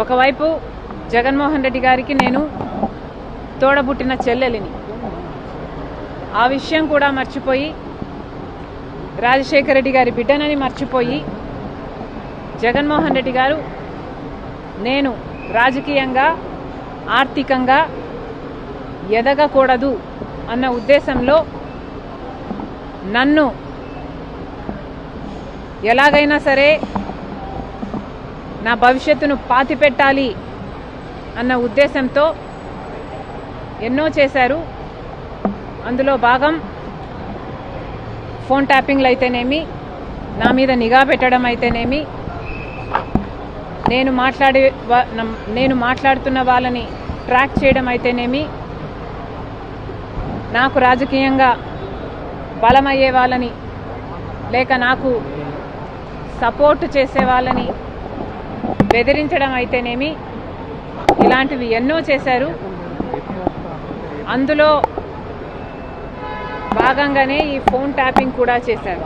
ఒకవైపు జగన్మోహన్ రెడ్డి గారికి నేను తోడబుట్టిన చెల్లెలిని, ఆ విషయం కూడా మర్చిపోయి రాజశేఖర రెడ్డి గారి బిడ్డనని మర్చిపోయి జగన్మోహన్ రెడ్డి గారు నేను రాజకీయంగా ఆర్థికంగా ఎదగకూడదు అన్న ఉద్దేశంలో నన్ను ఎలాగైనా సరే నా భవిష్యత్తును పాతిపెట్టాలి అన్న ఉద్దేశంతో ఎన్నో చేశారు. అందులో భాగం ఫోన్ ట్యాపింగ్లు అయితేనేమి, నా మీద నిఘా పెట్టడం అయితేనేమి, నేను మాట్లాడుతున్న వాళ్ళని ట్రాక్ చేయడం అయితేనేమి, నాకు రాజకీయంగా బలమయ్యే వాళ్ళని లేక నాకు సపోర్ట్ చేసే వాళ్ళని బెదిరించడం అయితేనేమి, ఇలాంటివి ఎన్నో చేశారు. అందులో భాగంగానే ఈ ఫోన్ ట్యాపింగ్ కూడా చేశారు.